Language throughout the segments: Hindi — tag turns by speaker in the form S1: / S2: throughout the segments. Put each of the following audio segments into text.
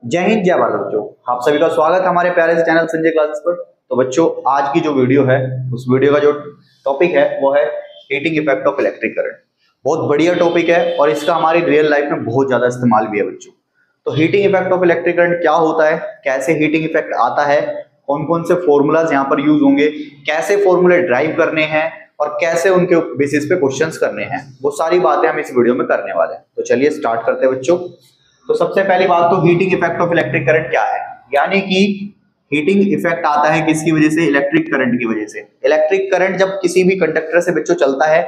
S1: जय हिंद जय भारत बच्चों, आप सभी का स्वागत है हमारे प्यारे से चैनल संजय क्लासेस पर। तो बच्चों, आज की जो वीडियो है उस वीडियो का जो टॉपिक है वो है heating effect of electric current. बहुत बढ़िया टॉपिक है और इसका हमारी रियल लाइफ में बहुत ज्यादा इस्तेमाल भी है बच्चों। तो heating effect of electric current क्या होता है, कैसे हीटिंग इफेक्ट आता है, कौन कौन से फॉर्मूलाज यहाँ पर यूज होंगे, कैसे फॉर्मूले ड्राइव करने हैं और कैसे उनके बेसिस पे क्वेश्चंस करने हैं, वो सारी बातें हम इस वीडियो में करने वाले हैं। तो चलिए स्टार्ट करते हैं बच्चों। तो सबसे पहली बात तो heating effect of electric current क्या है, यानी कि हीटिंग इफेक्ट आता है किसकी वजह से, इलेक्ट्रिक करंट की वजह से। इलेक्ट्रिक करंट जब किसी भी कंडक्टर से बच्चों चलता है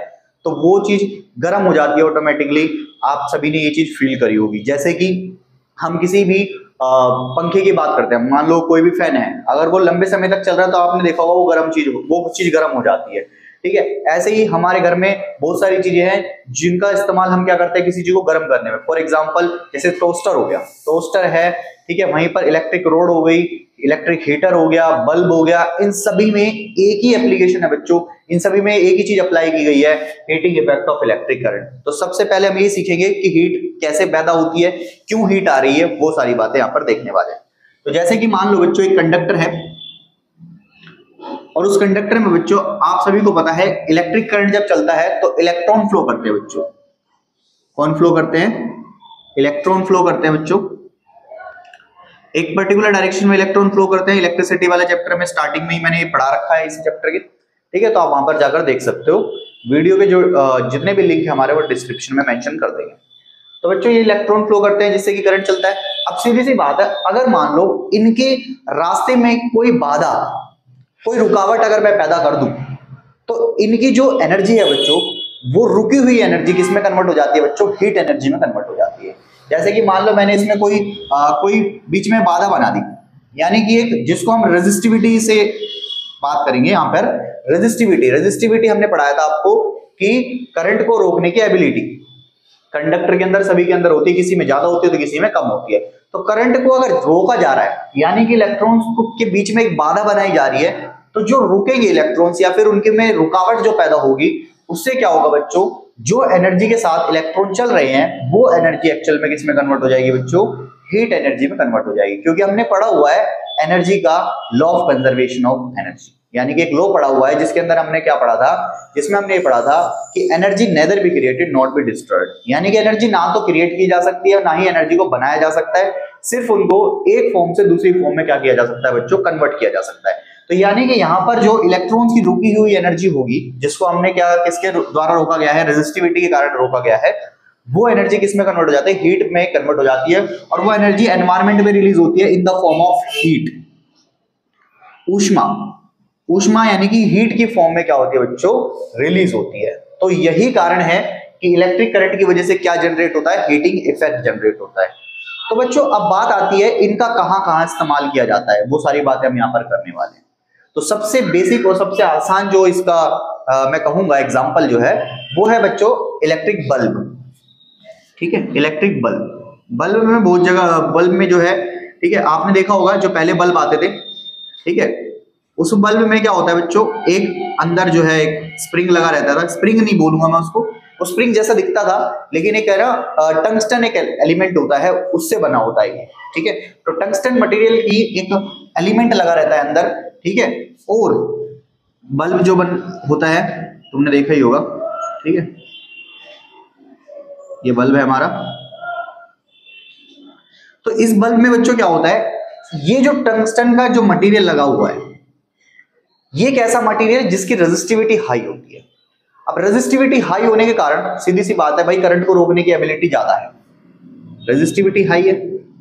S1: तो वो चीज गर्म हो जाती है ऑटोमेटिकली। आप सभी ने ये चीज फील करी होगी। जैसे कि हम किसी भी पंखे की बात करते हैं, मान लो कोई भी फैन है, अगर वो लंबे समय तक चल रहा है तो आपने देखा होगा वो चीज गर्म हो जाती है। ठीक है, ऐसे ही हमारे घर में बहुत सारी चीजें हैं जिनका इस्तेमाल हम क्या करते हैं किसी चीज को गर्म करने में। फॉर एग्जांपल जैसे टोस्टर हो गया, टोस्टर है, ठीक है, वहीं पर इलेक्ट्रिक रोड हो गई, इलेक्ट्रिक हीटर हो गया, बल्ब हो गया, इन सभी में एक ही एप्लीकेशन है बच्चों, इन सभी में एक ही चीज अप्लाई की गई है, heating effect of electric current. तो सबसे पहले हम ये सीखेंगे कि हीट कैसे पैदा होती है, क्यों हीट आ रही है, वो सारी बातें यहाँ पर देखने वाले हैं। तो जैसे कि मान लो बच्चों एक कंडक्टर है और उस कंडक्टर में बच्चों आप सभी को पता है इलेक्ट्रिक करंट जब चलता है तो इलेक्ट्रॉन फ्लो करते हैं बच्चों। कौन फ्लो करते हैं? इलेक्ट्रॉन फ्लो करते हैं बच्चों। एक पर्टिकुलर डायरेक्शन में इलेक्ट्रॉन फ्लो करते हैं। इलेक्ट्रिसिटी वाले चैप्टर में स्टार्टिंग में ही मैंने ये पढ़ा रखा है इस चैप्टर के, ठीक है, तो आप वहां पर जाकर देख सकते हो। वीडियो के जो जितने भी लिंक है हमारे वो डिस्क्रिप्शन में मेंशन कर देंगे। तो बच्चों ये इलेक्ट्रॉन फ्लो करते हैं जिससे कि करंट चलता है। अब सीधी सी बात है, अगर मान लो इनके रास्ते में कोई बाधा, कोई रुकावट अगर मैं पैदा कर दूं तो इनकी जो एनर्जी है बच्चों वो रुकी हुई एनर्जी किसमें कन्वर्ट हो जाती है बच्चों? हीट एनर्जी में कन्वर्ट हो जाती है। जैसे कि मान लो मैंने इसमें कोई बीच में बाधा बना दी, यानी कि एक जिसको हम रेजिस्टिविटी से बात करेंगे यहाँ पर। रेजिस्टिविटी हमने पढ़ाया था आपको कि करंट को रोकने की एबिलिटी कंडक्टर के अंदर सभी के अंदर होती है, किसी में ज्यादा होती है तो किसी में कम होती है। तो करंट को अगर रोका जा रहा है यानी कि इलेक्ट्रॉन्स के बीच में एक बाधा बनाई जा रही है, तो जो रुकेंगे इलेक्ट्रॉन्स या फिर उनके में रुकावट जो पैदा होगी उससे क्या होगा बच्चों, जो एनर्जी के साथ इलेक्ट्रॉन चल रहे हैं वो एनर्जी एक्चुअल में किस में कन्वर्ट हो जाएगी बच्चों? हीट एनर्जी में कन्वर्ट हो जाएगी। क्योंकि हमने पढ़ा हुआ है एनर्जी का law of conservation of energy, यानी कि एक लॉ पढ़ा हुआ है जिसके अंदर हमने क्या पढ़ा था, जिसमें हमने ये पढ़ा था कि energy nether be created not be destroyed, यानी कि एनर्जी ना तो क्रिएट की जा सकती है ना ही एनर्जी को बनाया जा सकता है, सिर्फ उनको एक फॉर्म से दूसरी फॉर्म में क्या किया जा सकता है बच्चों? कन्वर्ट किया जा सकता है। तो यानी कि यहाँ पर जो इलेक्ट्रॉन्स की रुकी हुई एनर्जी होगी, जिसको हमने क्या किसके द्वारा रोका गया है, रेजिस्टिविटी के कारण रोका गया है, वो एनर्जी किस में कन्वर्ट हो जाती है? हीट में कन्वर्ट हो जाती है। और वो एनर्जी एनवायरमेंट में रिलीज होती है in the form of heat, ऊष्मा यानी कि हीट की फॉर्म में क्या होती है बच्चों? रिलीज होती है। तो यही कारण है कि इलेक्ट्रिक करंट की वजह से क्या जनरेट होता है? हीटिंग इफेक्ट जनरेट होता है। तो बच्चों अब बात आती है इनका कहां कहां इस्तेमाल किया जाता है, वो सारी बातें हम यहां पर करने वाले हैं। तो सबसे बेसिक और सबसे आसान जो इसका मैं कहूंगा एग्जांपल जो है वो है बच्चों इलेक्ट्रिक बल्ब। ठीक है, इलेक्ट्रिक बल्ब में बहुत जगह बल्ब में जो है, ठीक है, आपने देखा होगा जो पहले बल्ब आते थे, ठीक है, उस बल्ब में क्या होता है बच्चों, एक अंदर जो है एक स्प्रिंग लगा रहता था। स्प्रिंग नहीं बोलूंगा मैं उसको, वो स्प्रिंग जैसा दिखता था लेकिन एक टंगस्टन एक एलिमेंट होता है, उससे बना होता है। ठीक है, तो टंगस्टन मटेरियल की एक एलिमेंट लगा रहता है अंदर, ठीक है, और बल्ब जो होता है तुमने देखा ही होगा, ठीक है, ये बल्ब है हमारा। तो इस बल्ब में बच्चों क्या होता है, ये जो टंगस्टन का जो मटेरियल लगा हुआ है ये एक ऐसा मटेरियल जिसकी रेजिस्टिविटी हाई होती है। अब रेजिस्टिविटी हाई होने के कारण सीधी सी बात है भाई, करंट को रोकने की एबिलिटी ज्यादा है। रेजिस्टिविटी हाई है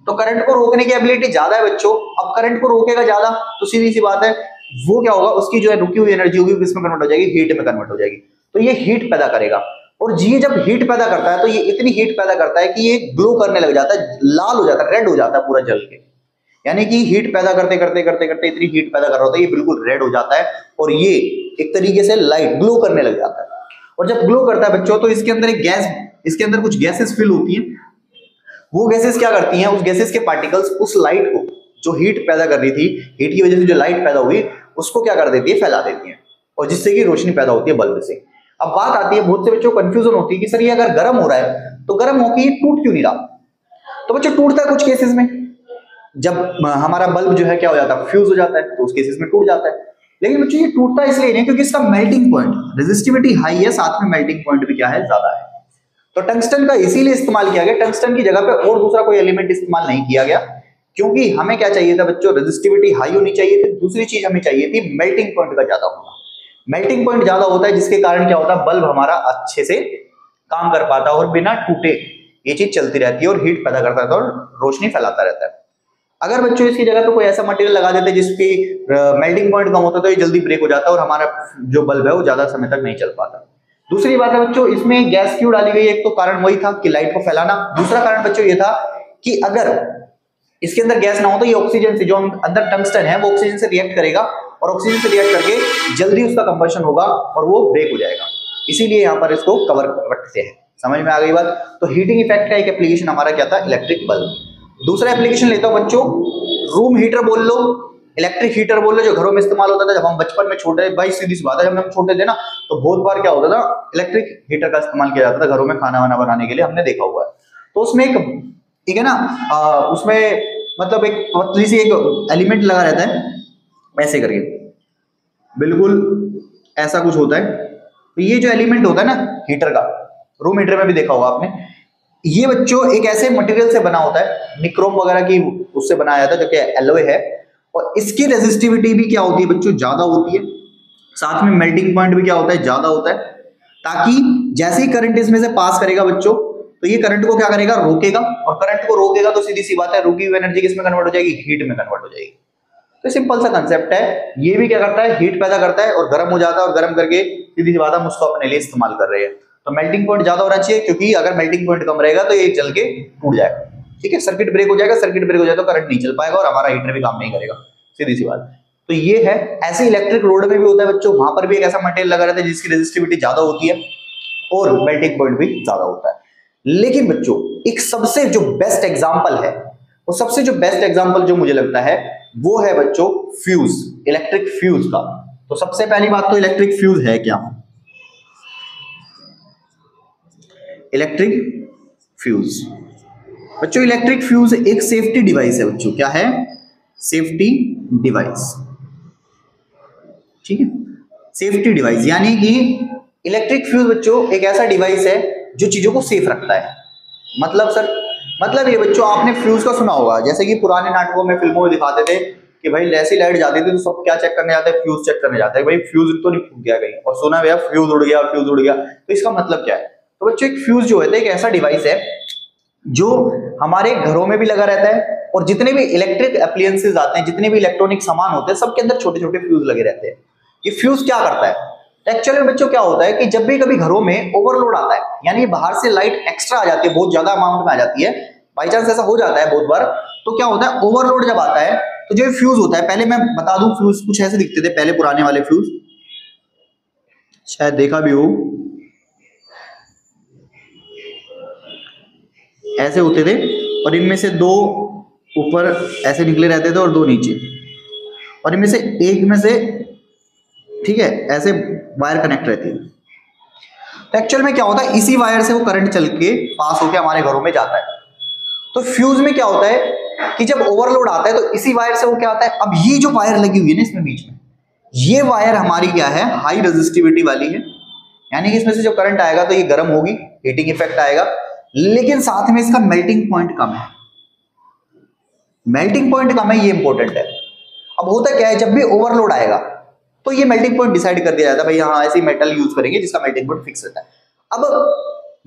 S1: तो करंट को रोकने की एबिलिटी ज्यादा है बच्चों। अब करंट को रोकेगा ज्यादा तो सीधी सी बात है वो क्या होगा, उसकी जो है रुकी हुई एनर्जी होगी किसमें कन्वर्ट हो जाएगी? हीट में कन्वर्ट हो जाएगी। तो ये हीट पैदा करेगा, और ये जब हीट पैदा करता है तो ये इतनी हीट पैदा करता है कि ये ग्लो करने लग जाता है, लाल हो जाता है, रेड हो जाता है पूरा जल के। यानी कि हीट पैदा करते करते करते करते इतनी हीट पैदा कर रहा होता है ये बिल्कुल रेड हो जाता है और ये एक तरीके से लाइट ग्लो करने लग जाता है। और जब ग्लो करता है बच्चों तो इसके अंदर एक गैस, इसके अंदर कुछ गैसेस फिल होती हैं। वो गैसेस क्या करती हैं, उस गैसेस के पार्टिकल्स उस लाइट को जो हीट पैदा कर रही थी, हीट की वजह से जो लाइट पैदा हुई उसको क्या कर देती है? फैला देती है, और जिससे कि रोशनी पैदा होती है बल्ब से। अब बात आती है, बहुत से बच्चों को कंफ्यूजन होती है कि सर ये अगर गर्म हो रहा है तो गर्म होकर ये टूट क्यों नहीं रहा? तो बच्चों टूटता है कुछ केसेस में, जब हमारा बल्ब जो है क्या हो जाता है, फ्यूज हो जाता है, तो उस केसेस में टूट जाता है। लेकिन बच्चों ये टूटता इसलिए नहीं क्योंकि इसका मेल्टिंग पॉइंट, रेजिस्टिविटी हाई है, साथ में मेल्टिंग पॉइंट भी क्या है, ज्यादा है। तो टंगस्टन का इसीलिए इस्तेमाल किया गया, टंगस्टन की जगह पे और दूसरा कोई एलिमेंट इस्तेमाल नहीं किया गया, क्योंकि हमें क्या चाहिए था बच्चों, रेजिस्टिविटी हाई होनी चाहिए थी। दूसरी चीज हमें चाहिए थी मेल्टिंग पॉइंट का ज्यादा होना। मेल्टिंग पॉइंट ज्यादा होता है जिसके कारण क्या होता है, बल्ब हमारा अच्छे से काम कर पाता है और बिना टूटे ये चीज चलती रहती है और हीट पैदा करता रहता है और रोशनी फैलाता रहता है। अगर बच्चों इसकी जगह पे कोई ऐसा मटेरियल लगा देते जिसकी मेल्टिंग पॉइंट कम होता तो ये जल्दी ब्रेक हो जाता और हमारा जो बल्ब है वो ज्यादा समय तक नहीं चल पाता। दूसरी बात है बच्चों, इसमें गैस क्यों डाली गई, एक तो कारण वही था कि लाइट को फैलाना। दूसरा कारण बच्चों ये था कि अगर इसके अंदर गैस ना हो तो ये ऑक्सीजन से, जो अंदर टंगस्टन है वो ऑक्सीजन से रिएक्ट करेगा और ऑक्सीजन से रिएक्ट करके जल्दी उसका कंबशन होगा और वो ब्रेक हो जाएगा। इसीलिए यहाँ पर इसको कवर रखते हैं। समझ में आ गई बात। तो हीटिंग इफेक्ट का एक एप्लीकेशन हमारा क्या था, इलेक्ट्रिक बल्ब। दूसरा एप्लीकेशन लेता हूं बच्चों, रूम हीटर बोल लो, इलेक्ट्रिक हीटर बोल लो, जो घरों में इस्तेमाल होता था जब हम बचपन में छोटे, भाई सीधी सी बात है, जब हम छोटे थे ना तो बहुत बार क्या होता था, इलेक्ट्रिक हीटर का इस्तेमाल किया जाता था घरों में खाना वाना बनाने के लिए, हमने देखा हुआ है। तो उसमें एक, ठीक है ना, उसमें मतलब एक पतली सी एक एलिमेंट लगा रहता है ऐसे करके, बिल्कुल ऐसा कुछ होता है। तो ये जो एलिमेंट होता है ना हीटर का, रूम हीटर में भी देखा होगा आपने, ये बच्चों एक ऐसे मटेरियल से बना होता है, निक्रोम वगैरह की उससे बनाया जाता है, जो कि एलॉय है, और इसकी रेजिस्टिविटी भी क्या होती है बच्चों, ज्यादा होती है। साथ में मेल्टिंग पॉइंट भी क्या होता है, ज्यादा होता है, ताकि जैसे ही करंट इसमें से पास करेगा बच्चों तो ये करंट को क्या करेगा, रोकेगा, और करंट को रोकेगा तो सीधी सी बात है रुकी हुई एनर्जी किसमें कन्वर्ट हो जाएगी, हीट में कन्वर्ट हो जाएगी। तो सिंपल सा कंसेप्ट है। ये भी क्या करता है, हीट पैदा करता है और गर्म हो जाता है, और गर्म करके सीधी सी बात है हम उसको अपने लिए इस्तेमाल कर रहे हैं। तो मेल्टिंग पॉइंट ज्यादा होना चाहिए, क्योंकि अगर मेल्टिंग पॉइंट कम रहेगा तो ये जल के टूट जाएगा, ठीक है, सर्किट ब्रेक हो जाएगा, सर्किट ब्रेक हो जाए तो करंट नहीं चल पाएगा और हमारा हीटर भी काम नहीं करेगा, सीधी सी बात। तो ये है। ऐसे इलेक्ट्रिक लोड में भी होता है बच्चों, वहां पर भी एक ऐसा मटेरियल लगा रहता है जिसकी रेजिस्टिविटी ज्यादा होती है और मेल्टिंग पॉइंट भी ज्यादा होता है। लेकिन बच्चों एक सबसे जो बेस्ट एग्जांपल है, वो सबसे जो बेस्ट एग्जांपल जो मुझे लगता है वो है बच्चों फ्यूज, इलेक्ट्रिक फ्यूज का। तो सबसे पहली बात तो इलेक्ट्रिक फ्यूज है क्या, इलेक्ट्रिक फ्यूज बच्चों, इलेक्ट्रिक फ्यूज एक सेफ्टी डिवाइस है बच्चों। क्या है, सेफ्टी डिवाइस, ठीक है, सेफ्टी डिवाइस। यानी कि इलेक्ट्रिक फ्यूज बच्चों एक ऐसा डिवाइस है जो चीजों को सेफ रखता है। मतलब सर, मतलब ये बच्चों आपने फ्यूज का सुना होगा, जैसे कि पुराने नाटकों में, फिल्मों में दिखाते थे कि भाई ऐसी लाइट जाती थी तो सब क्या चेक करने जाते हैं, फ्यूज चेक करने जाते हैं, भाई फ्यूज तो नहीं फूट गया कहीं, और सुना भैया फ्यूज उड़ गया, फ्यूज उड़ गया। तो इसका मतलब क्या है, तो बच्चों एक फ्यूज जो है एक ऐसा डिवाइस है जो हमारे घरों में भी लगा रहता है, और जितने भी इलेक्ट्रिक एप्लियंसेस आते हैं, जितने भी इलेक्ट्रॉनिक सामान होते हैं, सबके अंदर छोटे छोटे फ्यूज लगे रहते हैं। ये फ्यूज क्या करता है एक्चुअली में बच्चों, क्या होता है कि जब भी कभी घरों में ओवरलोड आता है, यानी बाहर से लाइट एक्स्ट्रा आ जाती है, बहुत ज्यादा अमाउंट में आ जाती है, बाई चांस ऐसा हो जाता है बहुत बार, तो क्या होता है ओवरलोड जब आता है तो जो फ्यूज होता है, पहले मैं बता दूं फ्यूज कुछ ऐसे दिखते थे पहले, पुराने वाले फ्यूज, शायद देखा भी हो, ऐसे होते थे, और इनमें से दो ऊपर ऐसे निकले रहते थे और दो नीचे, और इनमें से एक में से, ठीक है, ऐसे वायर कनेक्ट रहती है। तो एक्चुअल में क्या होता है, इसी वायर से वो करंट चल के पास होके हमारे घरों में जाता है। तो फ्यूज में क्या होता है कि जब ओवरलोड आता है तो इसी वायर से वो क्या होता है, अब ये जो वायर लगी हुई है ना इसमें बीच में, ये वायर हमारी क्या है, हाई रेजिस्टिविटी वाली है, यानी कि इसमें से जो करंट आएगा तो ये गर्म होगी, हीटिंग इफेक्ट आएगा, लेकिन साथ में इसका मेल्टिंग पॉइंट कम है। मेल्टिंग पॉइंट कम है, ये इंपॉर्टेंट है। अब होता क्या है, जब भी ओवरलोड आएगा तो ये मेल्टिंग पॉइंट डिसाइड कर दिया जाता है, भाई हाँ ऐसी मेटल यूज करेंगे जिसका मेल्टिंग पॉइंट फिक्स रहता है। अब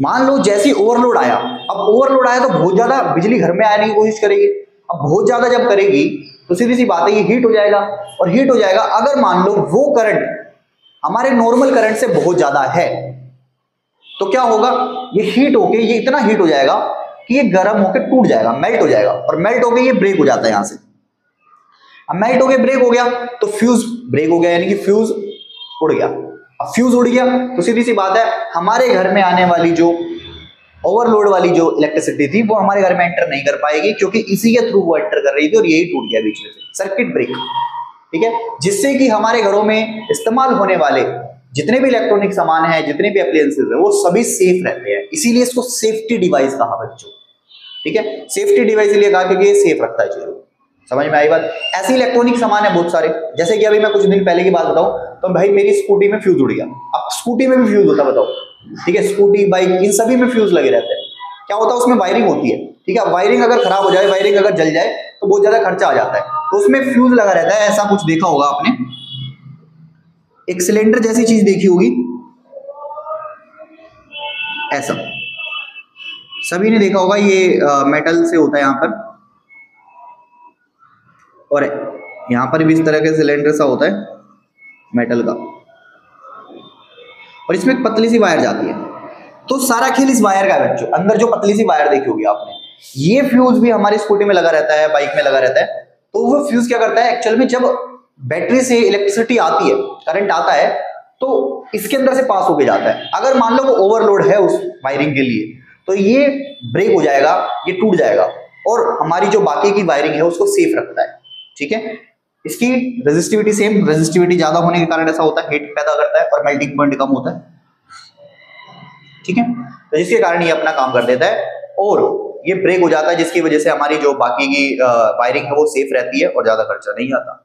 S1: मान लो जैसे ओवरलोड आया, अब ओवरलोड आया तो बहुत ज्यादा बिजली घर में आने की कोशिश करेगी। अब बहुत ज्यादा जब करेगी तो सीधी सी बात है ये हीट हो जाएगा, और हीट हो जाएगा अगर मान लो वो करंट हमारे नॉर्मल करंट से बहुत ज्यादा है, तो क्या होगा, ये हीट होके ये इतना हीट हो जाएगा कि ये गर्म होकर टूट जाएगा, मेल्ट हो जाएगा, और मेल्ट होके ये ब्रेक हो जाता है यहां से। अब मेल्ट होके ब्रेक हो गया तो फ्यूज ब्रेक हो गया, यानी कि फ्यूज उड़ गया। अब फ्यूज उड़ गया तो सीधी सी बात है हमारे घर में आने वाली जो ओवरलोड वाली जो इलेक्ट्रिसिटी थी वो हमारे घर में एंटर नहीं कर पाएगी, क्योंकि इसी के थ्रू वो एंटर कर रही थी और यही टूट गया बीच में से, सर्किट ब्रेक, ठीक है, जिससे कि हमारे घरों में इस्तेमाल होने वाले जितने भी इलेक्ट्रॉनिक सामान है, जितने भी एप्लायंसेस है, वो सभी सेफ रहते हैं। इसीलिए इसको सेफ्टी डिवाइस कहा बच्चों, ठीक है, सेफ्टी डिवाइस इसलिए कहा क्योंकि ये सेफ रखता है चीजों। समझ में आई बात? ऐसे इलेक्ट्रॉनिक सामान है बहुत सारे, जैसे कि अभी मैं कुछ दिन पहले की बात बताऊं तो भाई मेरी स्कूटी में फ्यूज उड़ गया। अब स्कूटी में भी फ्यूज होता है बताओ, ठीक है, स्कूटी बाइक इन सभी में फ्यूज लगे रहते हैं। क्या होता है उसमें वायरिंग होती है, ठीक है, वायरिंग अगर खराब हो जाए, वायरिंग अगर जल जाए तो बहुत ज्यादा खर्चा आ जाता है, तो उसमें फ्यूज लगा रहता है। ऐसा कुछ देखा होगा आपने, एक सिलेंडर जैसी चीज देखी होगी, ऐसा सभी ने देखा होगा, ये मेटल से होता है यहाँ पर, और यहाँ पर भी इस तरह के सिलेंडर सा होता है मेटल का, और इसमें एक पतली सी वायर जाती है। तो सारा खेल इस वायर का है बच्चों, अंदर जो पतली सी वायर देखी होगी आपने, ये फ्यूज भी हमारी स्कूटी में लगा रहता है, बाइक में लगा रहता है। तो वो फ्यूज क्या करता है एक्चुअल में, जब बैटरी से इलेक्ट्रिसिटी आती है, करंट आता है, तो इसके अंदर से पास होके जाता है। अगर मान लो वो ओवरलोड है उस वायरिंग के लिए, तो ये ब्रेक हो जाएगा, ये टूट जाएगा, और हमारी जो बाकी की वायरिंग है उसको सेफ रखता है, ठीक है। इसकी रेजिस्टिविटी सेम, रेजिस्टिविटी ज्यादा होने के कारण ऐसा होता है, हीट पैदा करता है और मेल्टिंग पॉइंट कम होता है, ठीक है। तो जिसके कारण ये अपना काम कर देता है और ये ब्रेक हो जाता है, जिसकी वजह से हमारी जो बाकी की वायरिंग है वो सेफ रहती है और ज्यादा खर्चा नहीं आता।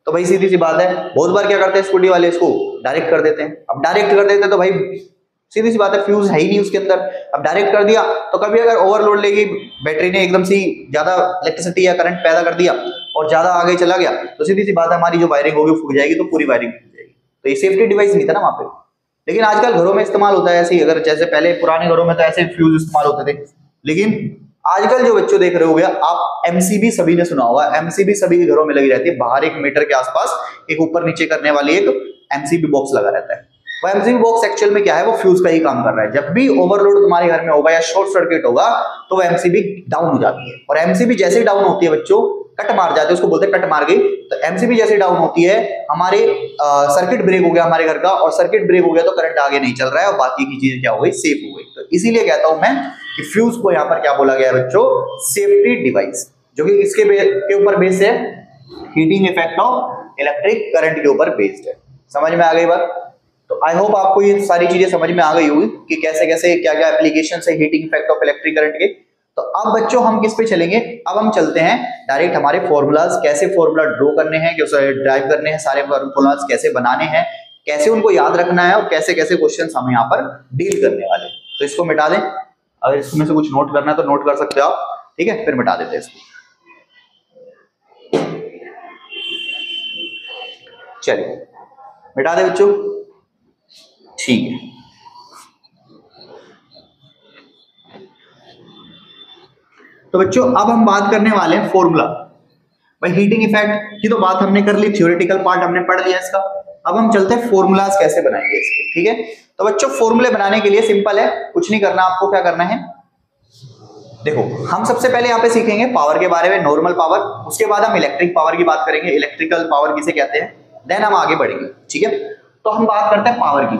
S1: तो भाई सीधी सी बात है, बहुत बार क्या करते हैं स्कूटी वाले, इसको डायरेक्ट कर देते हैं। अब डायरेक्ट कर देते हैं तो भाई सीधी सी बात है, फ्यूज है ही नहीं उसके अंदर। अब डायरेक्ट कर दिया तो कभी अगर ओवरलोड लेगी बैटरी ने, एकदम से ज्यादा इलेक्ट्रिसिटी या करंट पैदा कर दिया और ज्यादा आगे चला गया, तो सीधी सी बात है हमारी जो वायरिंग होगी फूक जाएगी, तो पूरी वायरिंग फूक जाएगी। तो ये सेफ्टी डिवाइस नहीं था ना वहां पे, लेकिन आजकल घरों में इस्तेमाल होता है ऐसे ही। अगर जैसे पहले पुराने घरों में तो ऐसे फ्यूज इस्तेमाल होते थे, लेकिन आजकल जो बच्चों देख रहे हो गया आप, एमसीबी सभी ने सुना होगा, एमसीबी सभी के घरों में लगी रहती है। बाहर 1 मीटर के आसपास एक ऊपर नीचे करने वाली एक एमसीबी बॉक्स लगा रहता है। वो एमसीबी बॉक्स एक्चुअल में क्या है, वो फ्यूज का ही काम कर रहा है। जब भी ओवरलोड तुम्हारे घर में होगा या शॉर्ट सर्किट होगा तो वो एमसीबी डाउन हो जाती है, और एमसीबी जैसे ही डाउन होती है बच्चों, कट मार जाते हैं, उसको बोलते हैं कट मार गई। तो एमसीबी जैसे डाउन होती है, हमारे सर्किट ब्रेक हो गया हमारे घर का, और सर्किट ब्रेक हो गया तो करंट आगे नहीं चल रहा है और बाकी की चीजें क्या हो गई, सेफ हो गई। तो इसीलिए कहता हूं मैं कि फ्यूज को यहाँ पर क्या बोला गया है बच्चों, सेफ्टी डिवाइस, जो कि इसके ऊपर बेस्ड है, heating effect of electric current के ऊपर बेस्ड है। समझ में आ गई बात? तो आई होप आपको ये सारी चीजें समझ में आ गई होगी कि कैसे कैसे क्या क्या एप्लीकेशन है heating effect of electric current के। तो अब बच्चों हम किस पे चलेंगे, अब हम चलते हैं डायरेक्ट हमारे फॉर्मूलाज, कैसे फॉर्मूला ड्रॉ करने हैं, कैसे ड्राइव करने हैं, सारे फॉर्मूलाज कैसे बनाने हैं, कैसे उनको याद रखना है, और कैसे कैसे क्वेश्चन हम यहाँ पर डील करने वाले। तो इसको मिटा दें, अगर इसमें से कुछ नोट करना है तो नोट कर सकते हो आप, ठीक है, फिर मिटा देते हैं इसको। चलिए मिटा दे बच्चों, ठीक है। तो बच्चों अब हम बात करने वाले हैं फॉर्मूला। भाई हीटिंग इफेक्ट की तो बात हमने कर ली, थ्योरेटिकल पार्ट हमने पढ़ लिया इसका। अब हम चलते हैं फॉर्मूलाज कैसे बनाएंगे इसके, ठीक है। तो बच्चों फॉर्मूले बनाने के लिए सिंपल है, कुछ नहीं करना आपको। क्या करना है, देखो हम सबसे पहले यहाँ पे सीखेंगे पावर के बारे में, नॉर्मल पावर, उसके बाद हम इलेक्ट्रिक पावर की बात करेंगे, इलेक्ट्रिकल पावर किसे कहते हैं, देन हम आगे बढ़ेंगे, ठीक है। तो हम बात करते हैं पावर की।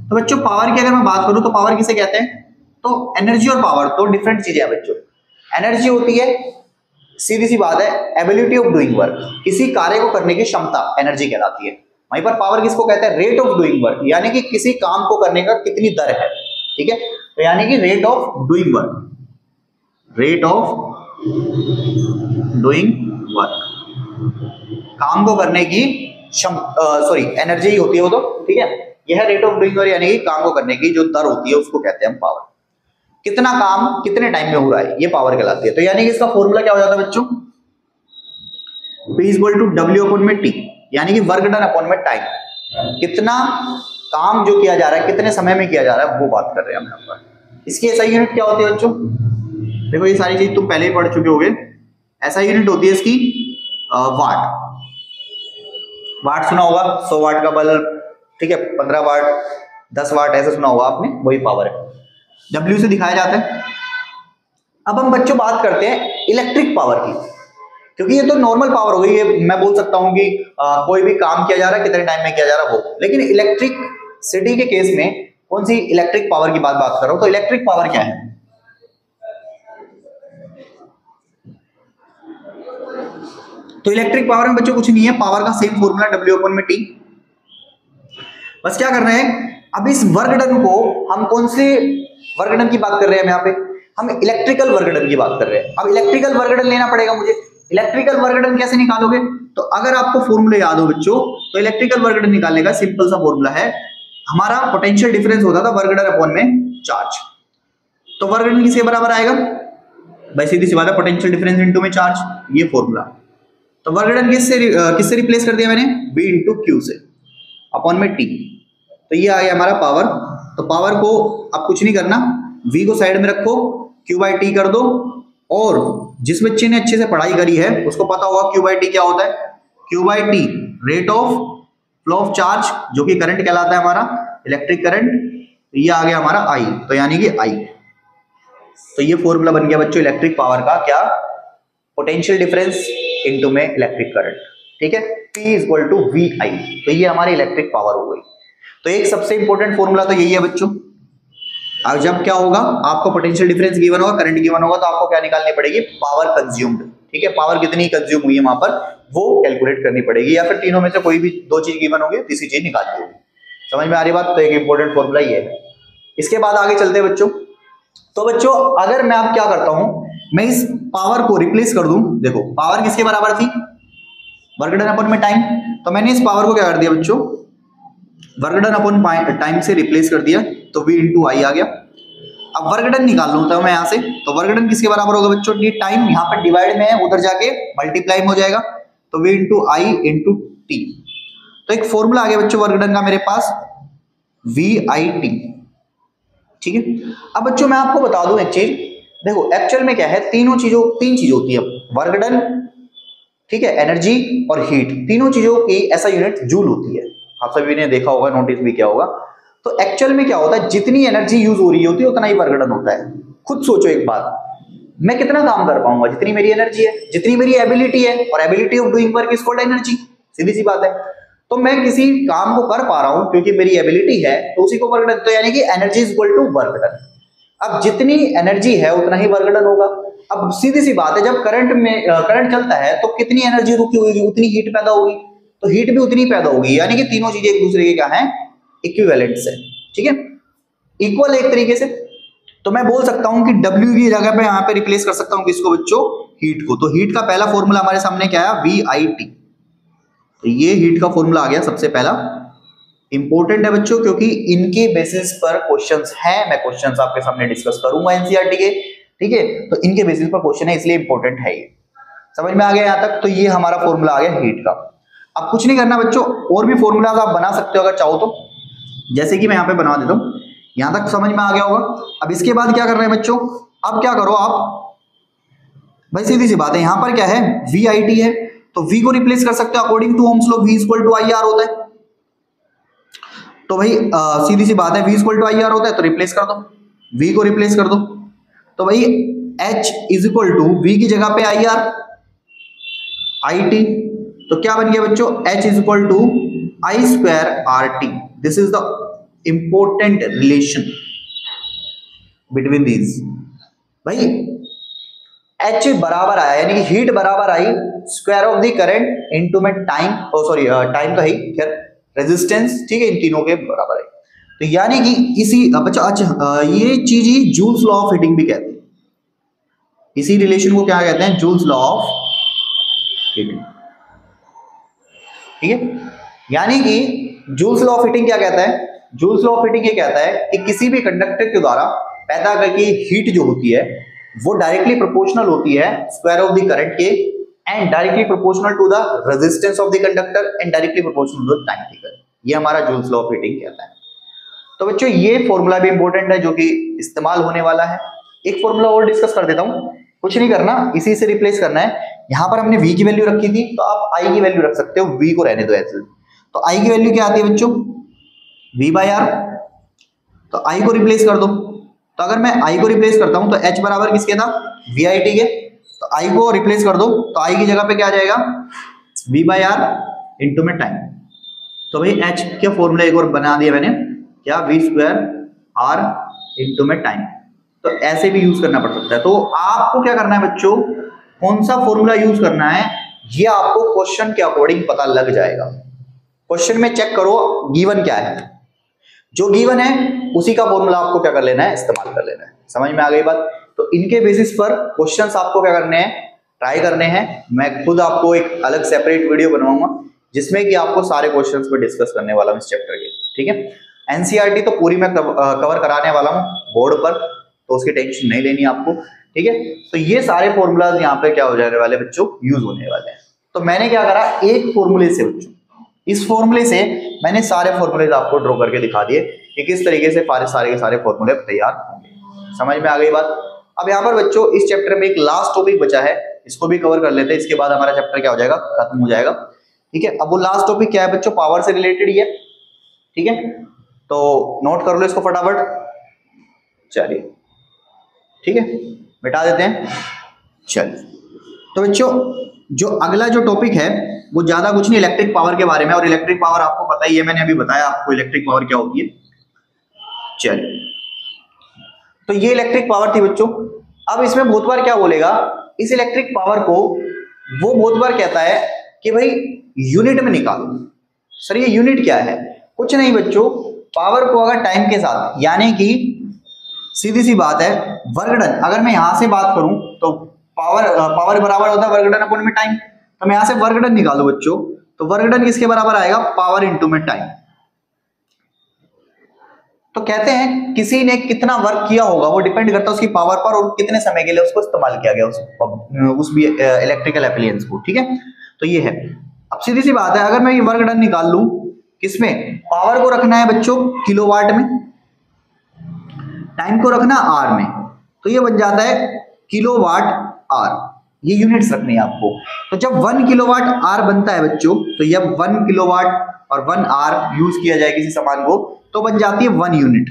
S1: तो बच्चों पावर की अगर मैं बात करूं तो पावर किसे कहते हैं, तो एनर्जी और पावर तो डिफरेंट चीजें हैं बच्चों। एनर्जी होती है, सीधी सी बात है, एबिलिटी ऑफ डूइंग वर्क, किसी कार्य को करने की क्षमता एनर्जी कहलाती है। वहीं पर पावर किसको कहते हैं, रेट ऑफ डूइंग वर्क, यानी कि किसी काम को करने का कितनी दर है, ठीक है। तो यानी कि rate of doing work, rate of doing work, काम को करने की एनर्जी ही होती है वो तो, ठीक है। यह रेट ऑफ डूइंग वर्क यानी कि काम को करने की जो दर होती है उसको कहते हैं हम पावर। कितना काम कितने टाइम में हो रहा है, ये पावर कहलाती है। तो यानी कि इसका फॉर्मूला क्या हो जाता है बच्चों, P equal to W upon में T, यानी कि वर्क डन अपॉन में टाइम। कितना काम जो किया जा रहा है, कितने समय में किया जा रहा है, वो बात कर रहे हैं हम यहाँ पर। इसकी SI यूनिट क्या होती है बच्चों, देखो ये सारी चीज तुम पहले ही पढ़ चुके होगे। SI यूनिट होती है इसकी वाट। वाट सुना होगा, 100 वाट का बल्ब, ठीक है, 15 वाट, 10 वाट, ऐसे सुना होगा आपने, वही पावर है। W से दिखाया जाता है। अब हम बच्चों बात करते हैं इलेक्ट्रिक पावर की, क्योंकि ये तो नॉर्मल पावर हो गई, ये मैं बोल सकता हूं कि कोई भी काम किया जा रहा है, कितने टाइम में किया जा रहा है वो। लेकिन इलेक्ट्रिक सिटी के केस में कौन सी इलेक्ट्रिक पावर की बात कर रहा हूं, तो इलेक्ट्रिक पावर क्या है, तो इलेक्ट्रिक पावर में बच्चों कुछ नहीं है, पावर का सेम फॉर्मूला W अपॉन में T। बस क्या कर रहे हैं, अब इस वर्क डन को हम कौन से वर्क डन की बात कर रहे हैं यहाँ पे, हम इलेक्ट्रिकल वर्क डन की बात कर रहे हैं। अब इलेक्ट्रिकल वर्क डन लेना पड़ेगा मुझे। इलेक्ट्रिकल वर्क डन कैसे निकालोगे? तो अगर आपको फॉर्मूला याद हो बच्चों, तो इलेक्ट्रिकल वर्क डन निकालने का सिंपल सा फॉर्मूला है, हमारा पोटेंशियल डिफरेंस होता था वर्क डन अपॉन में चार्ज। तो वर्क डन किसके बराबर आएगा भाई? सीधी सी बात है, पोटेंशियल डिफरेंस इनटू में चार्ज, ये फॉर्मूला। तो वर्क डन किससे रिप्लेस कर दिया मैंने? V इंटू क्यू से अपॉन में T। तो ये आ गया हमारा पावर। तो पावर को अब कुछ नहीं करना, V को साइड में रखो, Q बाई T कर दो। और जिस बच्चे ने अच्छे से पढ़ाई करी है उसको पता होगा Q बाई T क्या होता है। Q by T rate of flow of charge, जो कि करंट कहलाता है हमारा, इलेक्ट्रिक करंट। ये आ गया हमारा I, तो यानी कि I। तो ये फॉर्मूला बन गया बच्चों इलेक्ट्रिक पावर का, क्या? पोटेंशियल डिफरेंस इनटू में इलेक्ट्रिक करंट, ठीक है। P equal to VI। तो ये हमारी इलेक्ट्रिक पावर हो गई। तो एक सबसे इंपॉर्टेंट फॉर्मूला तो यही है बच्चों। अब जब क्या होगा, आपको पोटेंशियल डिफरेंस गिवन होगा, करंट गिवन होगा, तो आपको क्या निकालनी पड़ेगी? पावर कंज्यूम्ड, ठीक है। पावर कितनी कंज्यूम हुई है वहां पर, वो कैलकुलेट करनी पड़ेगी, या फिर तीनों में से कोई भी दो चीज गिवन होगी, तीसरी चीज निकालनी होगी। समझ में आ रही बात? तो एक इंपॉर्टेंट फॉर्मूला ये है। इसके बाद आगे चलते हैं बच्चों। तो बच्चों अगर मैं अब क्या करता हूं, मैं इस पावर को रिप्लेस कर दूं। देखो पावर किसके बराबर थी? वर्क डन अपॉन में टाइम। तो मैंने इस पावर को क्या कर दिया बच्चों? वर्क डन अपॉन टाइम से रिप्लेस कर दिया, तो V इंटू आई आ गया। अब वर्क डन निकाल लूं तो मैं यहां से, तो वर्क डन किसके बराबर होगा बच्चों? ये टाइम यहाँ पर डिवाइड में है, उधर जाके मल्टीप्लाई में हो जाएगा, तो V इंटू आई इंटू टी। तो एक फॉर्मूला आ गया बच्चों वर्क डन का मेरे पास, VIT, ठीक है। अब बच्चों मैं आपको बता दूं एक चीज, देखो एक्चुअल में क्या है, तीन चीज होती है, वर्क डन, ठीक है, एनर्जी और हीट, तीनों चीजों की ऐसा यूनिट जूल होती है। आप सभी ने देखा होगा, नोटिस भी किया होगा। तो एक्चुअल में क्या होता है, जितनी एनर्जी यूज हो रही होती है उतना ही वर्क डन होता है। खुद सोचो एक बात, मैं कितना काम कर पाऊंगा? जितनी मेरी एनर्जी है, जितनी मेरी एबिलिटी है, और ability of doing work is called energy. सीधी सी बात है। तो मैं किसी काम को कर पा रहा हूं क्योंकि मेरी एबिलिटी है, तो उसी को वर्क डन, तो यानी कि energy is equal to work done. अब जितनी एनर्जी है उतना ही वर्क डन होगा। अब सीधी सी बात है, जब करंट चलता है तो कितनी एनर्जी रुकी होगी, उतनी हीट पैदा होगी, तो हीट भी उतनी पैदा होगी। यानी कि तीनों चीजें एक दूसरे के क्या है, इक्विवेलेंट्स है, ठीक है, इक्वल एक तरीके से। तो मैं बोल सकता हूं कि W की जगह पे यहां पे रिप्लेस कर सकता हूं किसको बच्चों? हीट को। तो हीट का पहला फॉर्मूला हमारे सामने क्या है? VIT। तो ये हीट का फॉर्मूला आ गया सबसे पहला। इंपॉर्टेंट है बच्चों, क्योंकि इनके बेसिस पर क्वेश्चंस हैं, मैं क्वेश्चंस आपके सामने डिस्कस करूंगा एनसीईआरटी के, ठीक है। तो इनके बेसिस पर क्वेश्चन है, इसलिए इंपॉर्टेंट है ये। समझ में आ गया यहां तक? तो ये हमारा फॉर्मूला आ गया हीट का। अब कुछ नहीं करना बच्चों, और भी फॉर्मूलाज आप बना सकते हो अगर चाहो तो, जैसे कि मैं यहाँ पे बना देता हूँ। यहां तक समझ में आ गया होगा। अब इसके बाद क्या कर रहे हैं बच्चों? अब क्या करो आप भाई, सीधी सी बात है, यहां पर क्या है? VIT है, तो V को रिप्लेस कर सकते हो according to Ohm's law, V equal to IR होता है। तो भाई सीधी सी बात है, V इक्वल टू IR होता है, तो रिप्लेस कर दो, V को रिप्लेस कर दो। तो भाई H is equal to V की जगह पे IR, IT। तो क्या बन गया बच्चों? H is equal to I square RT। This is the important relation between these. भाई H बराबर आया, यानी कि हीट बराबर I square of the current into में टाइम, सॉरी टाइम तो है खैर, रेजिस्टेंस, ठीक है, इन तीनों के बराबर है। तो यानी कि इसी बच्चा, अच्छा ये चीज ही जूल्स लॉ ऑफ हीटिंग भी कहते हैं। इसी रिलेशन को क्या कहते हैं? जूल्स लॉ ऑफ हीटिंग, ठीक है। यानी कि जूल्स लॉ ऑफ हीटिंग क्या कहता है? जूल्स लॉ ऑफ हीटिंग ये कहता है कि किसी भी कंडक्टर के द्वारा पैदा की हीट जो होती है वो डायरेक्टली प्रोपोर्शनल होती है स्क्वायर ऑफ द करंट के, and directly proportional to the resistance of the conductor, and directly proportional to the time taken. ये हमारा जूल्स लॉ ऑफ हीटिंग कहता है। तो बच्चों ये फॉर्मूला भी इंपॉर्टेंट है जो कि इस्तेमाल होने वाला है। एक फॉर्मूला और डिस्कस कर देता हूं, कुछ नहीं करना, इसी से रिप्लेस करना है। यहां पर हमने V की वैल्यू रखी थी, तो आप I की वैल्यू रख सकते हो, V को रहने दो ऐसे। तो I की वैल्यू क्या आती है बच्चों? V/R। तो I को रिप्लेस कर दो। तो अगर मैं I को रिप्लेस करता हूं तो H बराबर किसके था? VIT के। तो I को रिप्लेस कर दो, तो I की जगह पे क्या आ जाएगा? V/R इंटू में टाइम। तो भाई H के फॉर्मूला एक और बना दिया मैंने, क्या? V स्क्वायर R इंटू में टाइम। तो ऐसे भी यूज करना पड़ सकता है। तो आपको क्या करना है बच्चों, कौन सा फॉर्मूला यूज करना है ये आपको क्वेश्चन के अकॉर्डिंग पता लग जाएगा। क्वेश्चन में चेक करो गिवन क्या है, जो गिवन है उसी का फॉर्मूला आपको क्या कर लेना है? इस्तेमाल कर लेना है। समझ में आ गई बात? तो इनके बेसिस पर क्वेश्चंस आपको क्या करने हैं, ट्राई करने हैं। मैं खुद आपको एक अलग सेपरेट वीडियो बनवाऊंगा जिसमें कि आपको सारे क्वेश्चंस पे डिस्कस करने वाला हूं इस चैप्टर के, ठीक है। एनसीईआरटी तो पूरी मैं कवर कराने वाला हूं बोर्ड पर, तो उसकी टेंशन नहीं लेनी आपको, ठीक है। तो ये सारे फॉर्मूलाज यहाँ पे क्या हो जाने वाले बच्चों, यूज होने वाले हैं। तो मैंने क्या करा, एक फॉर्मूले से बच्चों, इस फॉर्मूले से मैंने सारे फॉर्मूलेज आपको ड्रॉ करके दिखा दिए कि किस तरीके से सारे के सारे फॉर्मूले तैयार होंगे। समझ में आ गई बात। अब यहाँ पर बच्चों इस चैप्टर में एक लास्ट टॉपिक बचा है, इसको भी कवर कर लेते हैं, इसके बाद हमारा चैप्टर क्या हो जाएगा, खत्म हो जाएगा, ठीक है। अब वो लास्ट टॉपिक क्या है बच्चों, पावर से रिलेटेड ही है, ठीक है। तो नोट कर लो इसको फटाफट, चलिए ठीक है, मिटा देते हैं। चलिए तो बच्चों जो अगला जो टॉपिक है वो ज्यादा कुछ नहीं, इलेक्ट्रिक पावर के बारे में। और इलेक्ट्रिक पावर आपको पता ही है, मैंने अभी बताया आपको इलेक्ट्रिक पावर क्या होती है। चलिए तो ये इलेक्ट्रिक पावर थी बच्चों। अब इसमें बहुत बार क्या बोलेगा, इस इलेक्ट्रिक पावर को वो बहुत बार कहता है कि भाई यूनिट में निकालो। सर ये यूनिट क्या है, कुछ नहीं बच्चों, पावर को अगर टाइम के साथ, यानी कि सीधी सी बात है, वर्क डन, अगर मैं यहां से बात करूं तो पावर बराबर होता है वर्क डन अपॉन में टाइम। तो मैं यहां से वर्क डन निकालू बच्चों, तो वर्क डन किसके बराबर आएगा, पावर इंटू में टाइम। तो कहते हैं किसी ने कितना वर्क किया होगा वो डिपेंड करता है उसकी पावर पर और कितने समय के लिए उसको इस्तेमाल किया गया उस इलेक्ट्रिकल एप्लायंस को, ठीक है। तो ये है। अब सीधी सी बात है, अगर मैं ये वर्क डन निकाल लूं किसमें, पावर को रखना है बच्चों किलोवाट में, टाइम को रखना आर में, तो ये बन जाता है किलोवाट आर। ये यूनिट्स रखनी है आपको। तो जब 1 किलोवाट आर बनता है बच्चों, तो जब 1 किलोवाट और 1 आर यूज किया जाए किसी सामान को, तो बन जाती है 1 यूनिट।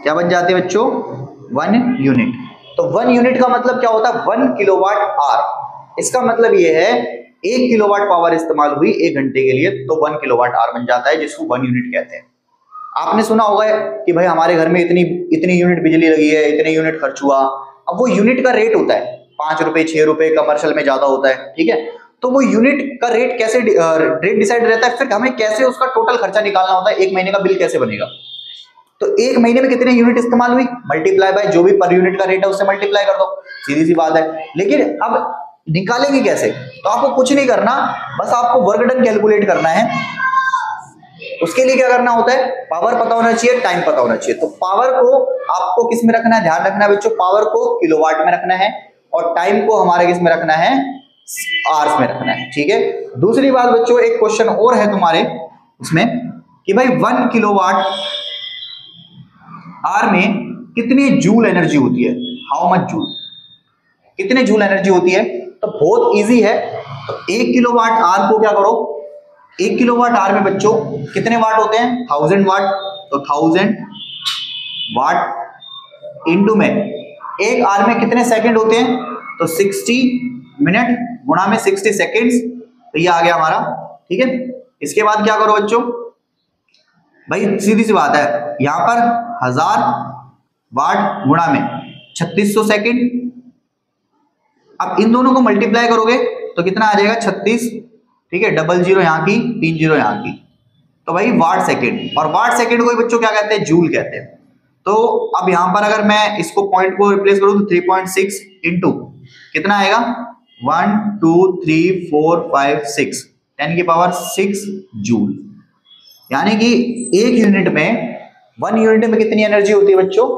S1: क्या बन जाती है बच्चों, 1 यूनिट। तो 1 यूनिट का मतलब क्या होता है, 1 किलोवाट आर। इसका मतलब ये है 1 किलोवाट पावर इस्तेमाल हुई 1 घंटे के लिए, तो 1 किलोवाट आर बन जाता है, जिसको 1 यूनिट कहते हैं। आपने सुना होगा कि भाई हमारे घर में इतनी यूनिट बिजली लगी है, इतने यूनिट खर्च हुआ। अब वो यूनिट का रेट होता है 5 रुपए 6 रुपए, कमर्शियल में ज्यादा होता है, ठीक है। तो वो यूनिट का रेट कैसे रेट डिसाइड रहता है, फिर हमें कैसे उसका टोटल खर्चा निकालना होता है, 1 महीने का बिल कैसे बनेगा। तो 1 महीने में कितने यूनिट इस्तेमाल हुई, मल्टीप्लाई बाय जो भी पर यूनिट का रेट है उससे मल्टीप्लाई कर दो, सीधी सी बात है। लेकिन अब निकालेंगे कैसे, तो आपको कुछ नहीं करना, बस आपको वर्क डन कैलकुलेट करना है। उसके लिए क्या करना होता है, पावर पता होना चाहिए, टाइम पता होना चाहिए। तो पावर को आपको किस में रखना है, ध्यान रखना है बच्चों, पावर को किलोवाट में रखना है और टाइम को हमारे किस में रखना है, आवर्स में रखना है, ठीक है। दूसरी बात बच्चों, एक क्वेश्चन और है तुम्हारे उसमें कि भाई 1 किलोवाट आर में कितनी जूल एनर्जी होती है, हाउ मच जूल, कितने जूल एनर्जी होती है। तो बहुत इजी है। तो 1 किलोवाट आर को क्या करो, 1 किलोवाट आर में बच्चों कितने वाट होते हैं, 1000 वाट। तो 1000 वाट इंटू में 1 आर में कितने सेकंड होते हैं, तो 60 मिनट गुणा में 60 सेकंड्स, तो ये आ गया हमारा, ठीक है। इसके बाद क्या करो बच्चों, भाई सीधी सी बात है, यहां पर 1000 वाट गुणा में 3600 सेकंड। अब इन दोनों को मल्टीप्लाई करोगे तो कितना आ जाएगा, 36, ठीक है, 00 यहाँ की, 30 यहाँ की, तो भाई वाट सेकंड। और वाट सेकंड को बच्चों क्या कहते हैं, जूल कहते हैं। तो अब यहां पर अगर मैं इसको पॉइंट को रिप्लेस करूं तो 3.6 इंटू कितना आएगा, 1 2 3 4 5 6 10 की पावर 6 जूल। यानी कि 1 यूनिट में, 1 यूनिट में कितनी एनर्जी होती है बच्चों,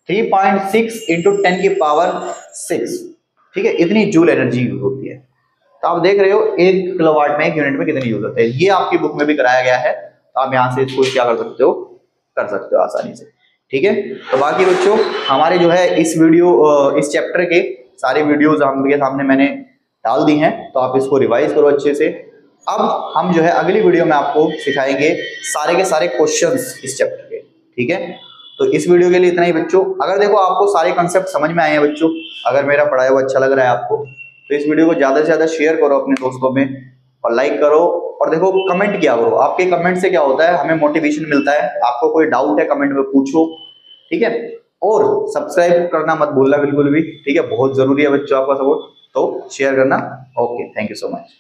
S1: 3.6 इंटू 10 की पावर 6, ठीक है, इतनी जूल एनर्जी यूज होती है। तो आप देख रहे हो 1 किलोवाट में 1 यूनिट में कितनी यूज होता है। ये आपकी बुक में भी कराया गया है, तो आप यहां से इसको क्या कर सकते हो आसानी से, ठीक है। तो बाकी बच्चों हमारे जो है इस इस चैप्टर के सारे वीडियोस आपके सामने मैंने डाल दी हैं, तो आप इसको रिवाइज करो अच्छे से। अब हम जो है अगली वीडियो में आपको सिखाएंगे सारे के सारे क्वेश्चंस इस चैप्टर के, ठीक है। तो इस वीडियो के लिए इतना ही बच्चों। अगर देखो आपको सारे कंसेप्ट समझ में आए हैं बच्चों, अगर मेरा पढ़ाया हुआ अच्छा लग रहा है आपको, तो इस वीडियो को ज्यादा से ज्यादा शेयर करो अपने दोस्तों में और लाइक करो। और देखो कमेंट किया करो, आपके कमेंट से क्या होता है, हमें मोटिवेशन मिलता है। आपको कोई डाउट है कमेंट में पूछो, ठीक है। और सब्सक्राइब करना मत भूलना बिल्कुल भी, ठीक है, बहुत जरूरी है बच्चों आपका सपोर्ट। तो शेयर करना। Okay, thank you so much.